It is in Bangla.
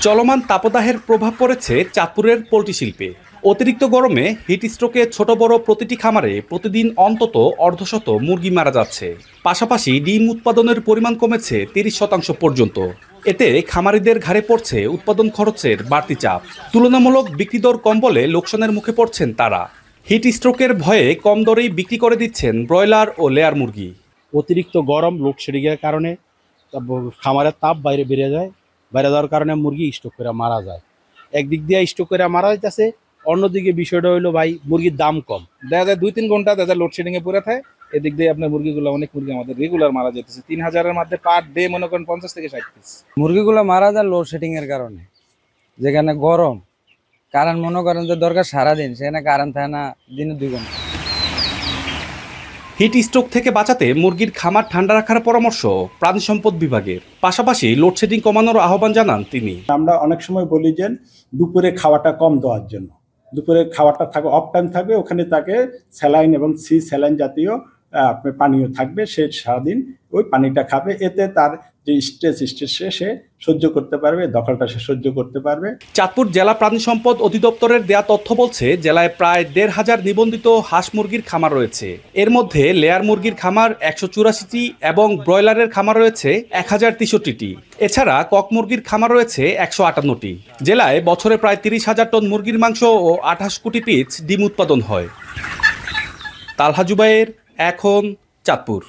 চলমান তাপদাহের প্রভাব পড়েছে চাঁদপুরের পোল্ট্রি শিল্পে। অতিরিক্ত গরমে হিট স্ট্রোকে ছোট বড় প্রতিটি খামারে প্রতিদিন অন্তত অর্ধশত মুরগি মারা যাচ্ছে। পাশাপাশি ডিম উৎপাদনের পরিমাণ কমেছে 30% পর্যন্ত। এতে খামারিদের ঘাড়ে পড়ছে উৎপাদন খরচের বাড়তি চাপ। তুলনামূলক বিক্রি দর কম বলে লোকসানের মুখে পড়ছেন তারা। হিট স্ট্রোকের ভয়ে কম দরেই বিক্রি করে দিচ্ছেন ব্রয়লার ও লেয়ার মুরগি। অতিরিক্ত গরম লোডশেডিংয়ের কারণে খামারের তাপ বাইরে বেড়ে যায়, বাইরে যাওয়ার কারণে মুরগি স্ট্রোক করে মারা যায়। একদিক দিয়ে স্ট্রোক করে মারা যাইতেছে, অন্যদিকে বিষয়টা হইলো ভাই মুরগির দাম কম। দেখা যায় 2-3 ঘন্টা দেখা যায় লোডশেডিং এ পড়ে থাকে। এদিক দিয়ে আপনার মুরগিগুলো অনেক মুরগি আমাদের রেগুলার মারা যেতেছে। 3000-এর মধ্যে পার ডে মনে করেন 50 থেকে 60 পিস মুরগিগুলো মারা যায় লোডশেডিং এর কারণে। যেখানে গরম কারেন্ট মনে করেন যে দরকার সারাদিন, সেখানে কারেন্ট থাকে না দিনে 2 ঘন্টা। হিট স্ট্রোক থেকে বাঁচাতে মুরগির খামার ঠান্ডা রাখার পরামর্শ প্রাণী সম্পদ বিভাগের। পাশাপাশি লোডশেডিং কমানোর আহ্বান জানান তিনি। আমরা অনেক সময় বলি যে দুপুরে খাওয়াটা কম দেওয়ার জন্য, দুপুরে খাওয়াটা থাকবে অফ টাইম থাকবে, ওখানে তাকে স্যালাইন এবং স্যালাইন জাতীয় পানীয় থাকবে, সে সারাদিন ওই পানিটা খাবে। এতে তার যে স্ট্রেস সে সহ্য করতে পারবে, দখলটা সে সহ্য করতে পারবে। চাঁদপুর জেলা প্রাণী সম্পদ অধিদপ্তরের দেয়া তথ্য বলছে জেলায় প্রায় 1,500 নিবন্ধিত হাঁস মুরগির খামার রয়েছে। এর মধ্যে লেয়ার মুরগির খামার 184টি এবং ব্রয়লারের খামার রয়েছে 1063টি। এছাড়া কক মুরগির খামার রয়েছে 158টি। জেলায় বছরে প্রায় 30,000 টন মুরগির মাংস ও 28 কোটি পিস ডিম উৎপাদন হয়। তালহা জুবায়ের, এখন, চাঁদপুর।